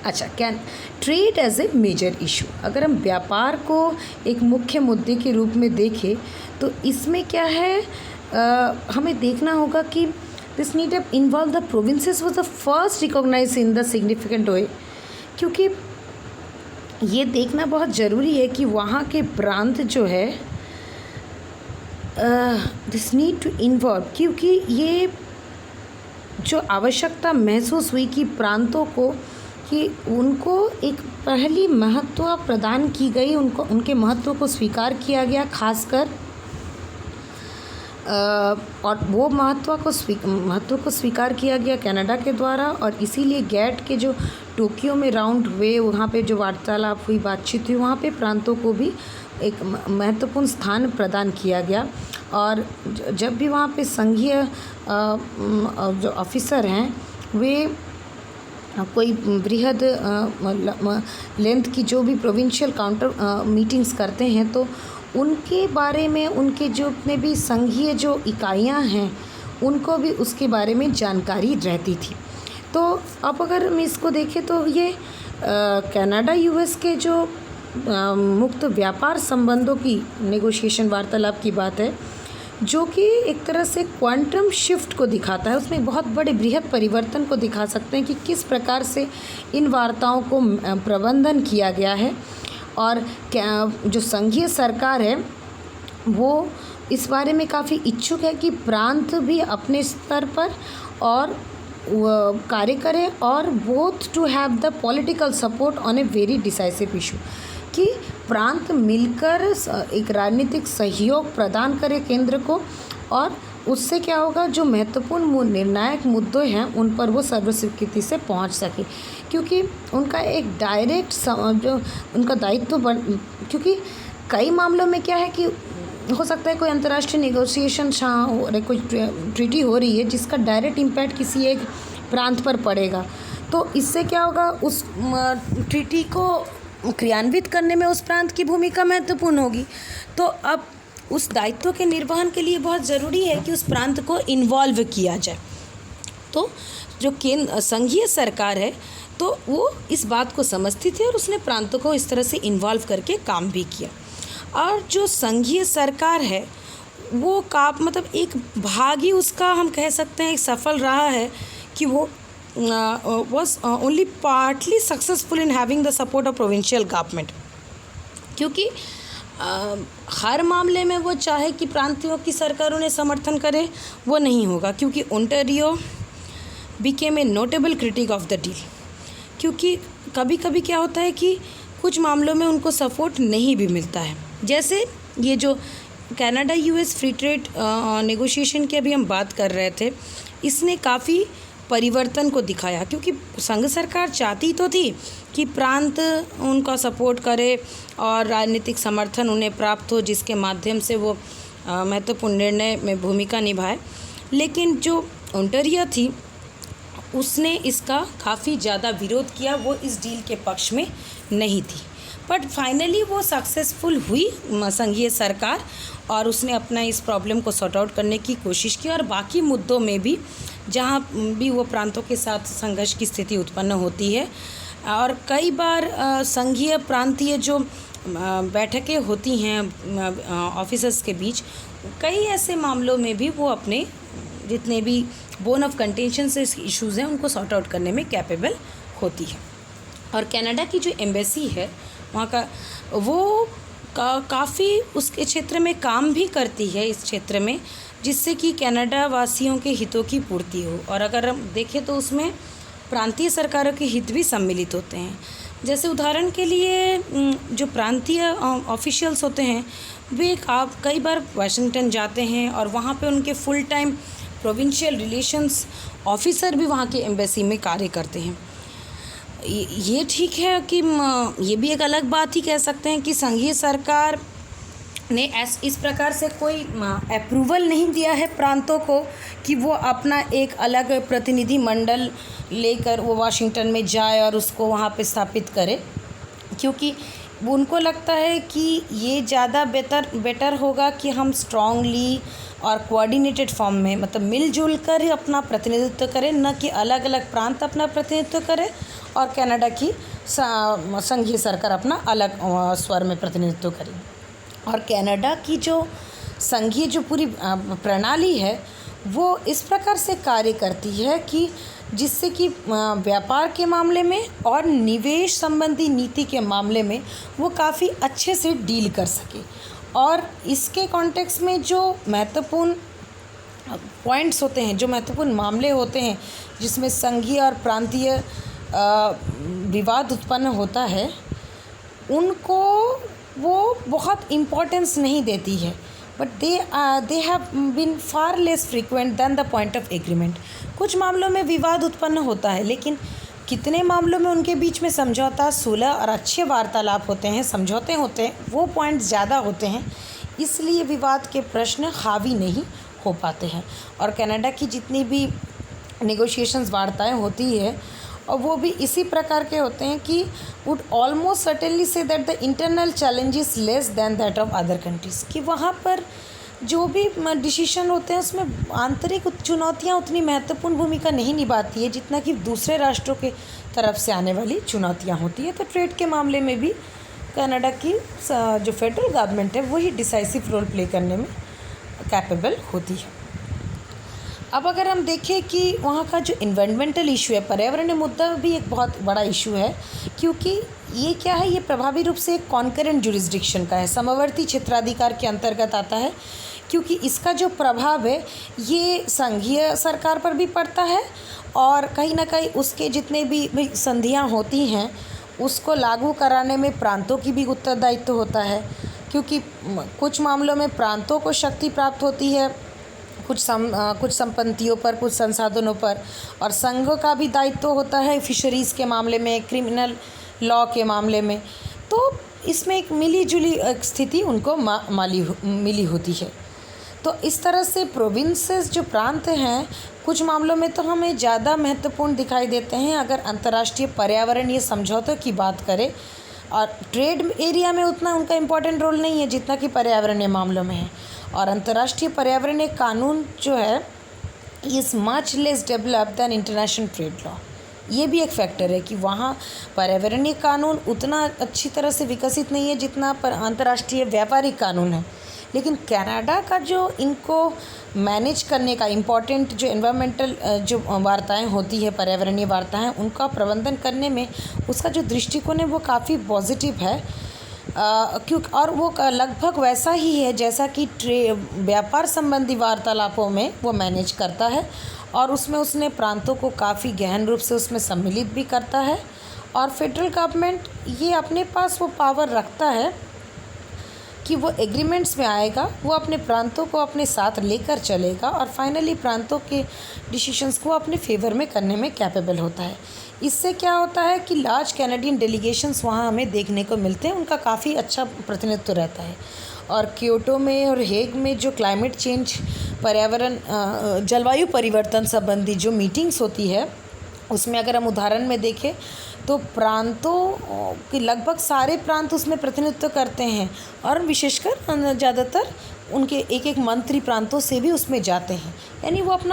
अच्छा, can trade as a major issue, अगर हम व्यापार को एक मुख्य मुद्दे के रूप में देखें तो इसमें क्या है, हमें देखना होगा कि this need to involve the provinces was the first recognize in the significant way, क्योंकि ये देखना बहुत ज़रूरी है कि वहाँ के प्रांत जो है दिस नीड टू इन्वॉल्व, क्योंकि ये जो आवश्यकता महसूस हुई कि प्रांतों को कि उनको एक पहली महत्व प्रदान की गई, उनको उनके महत्व को स्वीकार किया गया, खासकर और वो महत्व को स्वीकार किया गया कनाडा के द्वारा, और इसीलिए गैट के जो टोक्यो में राउंड हुए, वहाँ पे जो वार्तालाप हुई, बातचीत हुई, वहाँ पे प्रांतों को भी एक महत्वपूर्ण स्थान प्रदान किया गया। और जब भी वहाँ पे संघीय जो ऑफिसर हैं वे कोई बृहद लेंथ की जो भी प्रोविंशियल काउंटर मीटिंग्स करते हैं, तो उनके बारे में उनके जो अपने भी संघीय जो इकाइयां हैं उनको भी उसके बारे में जानकारी रहती थी। तो अब अगर हम इसको देखें तो ये कनाडा यूएस के जो मुक्त व्यापार संबंधों की नेगोशिएशन वार्तालाप की बात है, जो कि एक तरह से क्वांटम शिफ्ट को दिखाता है। उसमें बहुत बड़े बृहद परिवर्तन को दिखा सकते हैं कि किस प्रकार से इन वार्ताओं को प्रबंधन किया गया है, और क्या जो संघीय सरकार है वो इस बारे में काफ़ी इच्छुक है कि प्रांत भी अपने स्तर पर और कार्य करें, और both to have the political support on a very decisive issue, कि प्रांत मिलकर एक राजनीतिक सहयोग प्रदान करे केंद्र को, और उससे क्या होगा, जो महत्वपूर्ण निर्णायक मुद्दे हैं उन पर वो सर्वस्वीकृति से पहुंच सके, क्योंकि उनका एक डायरेक्ट जो उनका दायित्व क्योंकि कई मामलों में क्या है कि हो सकता है कोई अंतर्राष्ट्रीय नेगोशिएशन कोई ट्रीटी हो रही है जिसका डायरेक्ट इम्पैक्ट किसी एक प्रांत पर पड़ेगा, तो इससे क्या होगा, उस ट्रीटी को क्रियान्वित करने में उस प्रांत की भूमिका महत्वपूर्ण होगी। तो अब उस दायित्व के निर्वहन के लिए बहुत ज़रूरी है कि उस प्रांत को इन्वॉल्व किया जाए। तो जो संघीय सरकार है तो वो इस बात को समझती थी और उसने प्रांतों को इस तरह से इन्वॉल्व करके काम भी किया। और जो संघीय सरकार है वो मतलब एक भाग ही उसका हम कह सकते हैं सफल रहा है कि वो was only partly successful in having the support of provincial government, क्योंकि हर मामले में वो चाहे कि प्रांतियों की सरकारों ने समर्थन करे वो नहीं होगा, क्योंकि Ontario became a notable critic of the deal, क्योंकि कभी कभी क्या होता है कि कुछ मामलों में उनको सपोर्ट नहीं भी मिलता है। जैसे ये जो Canada US free trade negotiation की अभी हम बात कर रहे थे, इसने काफ़ी परिवर्तन को दिखाया, क्योंकि संघ सरकार चाहती तो थी कि प्रांत उनका सपोर्ट करे और राजनीतिक समर्थन उन्हें प्राप्त हो, जिसके माध्यम से वो महत्वपूर्ण निर्णय में भूमिका निभाए। लेकिन जो ओंटारियो थी उसने इसका काफ़ी ज़्यादा विरोध किया, वो इस डील के पक्ष में नहीं थी। बट फाइनली वो सक्सेसफुल हुई संघीय सरकार, और उसने अपना इस प्रॉब्लम को सॉर्ट आउट करने की कोशिश की, और बाकी मुद्दों में भी जहाँ भी वो प्रांतों के साथ संघर्ष की स्थिति उत्पन्न होती है, और कई बार संघीय प्रांतीय जो बैठकें होती हैं ऑफिसर्स के बीच, कई ऐसे मामलों में भी वो अपने जितने भी बोन ऑफ कंटेंशन से इश्यूज़ हैं उनको सॉर्ट आउट करने में कैपेबल होती है। और कनाडा की जो एम्बेसी है वहाँ का, वो काफ़ी उसके क्षेत्र में काम भी करती है, इस क्षेत्र में, जिससे कि कनाडा वासियों के हितों की पूर्ति हो। और अगर हम देखें तो उसमें प्रांतीय सरकारों के हित भी सम्मिलित होते हैं। जैसे उदाहरण के लिए जो प्रांतीय ऑफिशियल्स होते हैं वे कई बार वाशिंगटन जाते हैं, और वहाँ पे उनके full time provincial relations officer भी वहाँ के एम्बेसी में कार्य करते हैं। ये ठीक है कि ये भी एक अलग बात ही कह सकते हैं कि संघीय सरकार ने इस प्रकार से कोई अप्रूवल नहीं दिया है प्रांतों को कि वो अपना एक अलग प्रतिनिधि मंडल लेकर वो वाशिंगटन में जाए और उसको वहाँ पे स्थापित करे, क्योंकि उनको लगता है कि ये ज़्यादा बेटर होगा कि हम स्ट्रांगली और कोऑर्डिनेटेड फॉर्म में, मतलब मिलजुल कर अपना प्रतिनिधित्व करें, न कि अलग अलग प्रांत अपना प्रतिनिधित्व करें और कनाडा की संघीय सरकार अपना अलग स्वर में प्रतिनिधित्व करें। और कनाडा की जो संघीय जो पूरी प्रणाली है वो इस प्रकार से कार्य करती है कि जिससे कि व्यापार के मामले में और निवेश संबंधी नीति के मामले में वो काफ़ी अच्छे से डील कर सके। और इसके कॉन्टेक्स्ट में जो महत्वपूर्ण पॉइंट्स होते हैं, जो महत्वपूर्ण मामले होते हैं जिसमें संघीय और प्रांतीय विवाद उत्पन्न होता है, उनको वो बहुत इम्पोर्टेंस नहीं देती है, but they have been far less frequent than the point of agreement. कुछ मामलों में विवाद उत्पन्न होता है, लेकिन कितने मामलों में उनके बीच में समझौता, सुलह और अच्छे वार्तालाप होते हैं, समझौते होते हैं, वो पॉइंट्स ज़्यादा होते हैं, इसलिए विवाद के प्रश्न हावी नहीं हो पाते हैं। और कनाडा की जितनी भी नेगोशिएशंस वार्ताएं होती है, और वो भी इसी प्रकार के होते हैं कि would almost certainly say that the internal challenges less than that of other countries, कि वहाँ पर जो भी डिसीजन होते हैं उसमें आंतरिक चुनौतियाँ उतनी महत्वपूर्ण भूमिका नहीं निभाती है जितना कि दूसरे राष्ट्रों के तरफ से आने वाली चुनौतियाँ होती है। तो ट्रेड के मामले में भी कनाडा की जो फेडरल गवर्नमेंट है वही डिसाइसिव रोल प्ले करने में कैपेबल होती है। अब अगर हम देखें कि वहाँ का जो इन्वायरमेंटल इशू है, पर्यावरणीय मुद्दा भी एक बहुत बड़ा इशू है, क्योंकि ये क्या है, ये प्रभावी रूप से एक कॉन्करेंट जुरिस्डिक्शन का है, समवर्ती क्षेत्राधिकार के अंतर्गत आता है, क्योंकि इसका जो प्रभाव है ये संघीय सरकार पर भी पड़ता है और कहीं ना कहीं उसके जितने भी संधियाँ होती हैं उसको लागू कराने में प्रांतों की भी उत्तरदायित्व होता है, क्योंकि कुछ मामलों में प्रांतों को शक्ति प्राप्त होती है कुछ संपत्तियों पर, कुछ संसाधनों पर, और संघ का भी दायित्व होता है फिशरीज़ के मामले में, क्रिमिनल लॉ के मामले में। तो इसमें एक मिली जुली स्थिति उनको मिली होती है। तो इस तरह से प्रोविंसेस जो प्रांत हैं कुछ मामलों में तो हमें ज़्यादा महत्वपूर्ण दिखाई देते हैं अगर अंतर्राष्ट्रीय पर्यावरणीय समझौतों की बात करें, और ट्रेड एरिया में उतना उनका इम्पोर्टेंट रोल नहीं है जितना कि पर्यावरणीय मामलों में है। और अंतर्राष्ट्रीय पर्यावरणीय कानून जो है is much less developed than international trade law. ये भी एक फैक्टर है कि वहाँ पर्यावरणीय कानून उतना अच्छी तरह से विकसित नहीं है जितना पर अंतर्राष्ट्रीय व्यापारिक कानून है। लेकिन कनाडा का जो इनको मैनेज करने का इम्पॉर्टेंट जो एनवायरमेंटल जो वार्ताएं होती है, पर्यावरणीय वार्ताएं, उनका प्रबंधन करने में उसका जो दृष्टिकोण है वो काफ़ी पॉजिटिव है, क्योंकि और वो लगभग वैसा ही है जैसा कि व्यापार संबंधी वार्तालापों में वो मैनेज करता है, और उसमें उसने प्रांतों को काफ़ी गहन रूप से उसमें सम्मिलित भी करता है। और फेडरल गवर्नमेंट ये अपने पास वो पावर रखता है कि वो एग्रीमेंट्स में आएगा, वो अपने प्रांतों को अपने साथ लेकर चलेगा और फाइनली प्रांतों के डिसीशंस को अपने फेवर में करने में कैपेबल होता है। इससे क्या होता है कि लार्ज कैनेडियन डेलीगेशंस वहाँ हमें देखने को मिलते हैं, उनका काफ़ी अच्छा प्रतिनिधित्व रहता है। और क्योटो में और हेग में जो क्लाइमेट चेंज पर्यावरण जलवायु परिवर्तन संबंधी जो मीटिंग्स होती है, उसमें अगर हम उदाहरण में देखें तो प्रांतों के लगभग सारे प्रांत उसमें प्रतिनिधित्व करते हैं और विशेषकर ज़्यादातर उनके एक एक मंत्री प्रांतों से भी उसमें जाते हैं, यानी वो अपना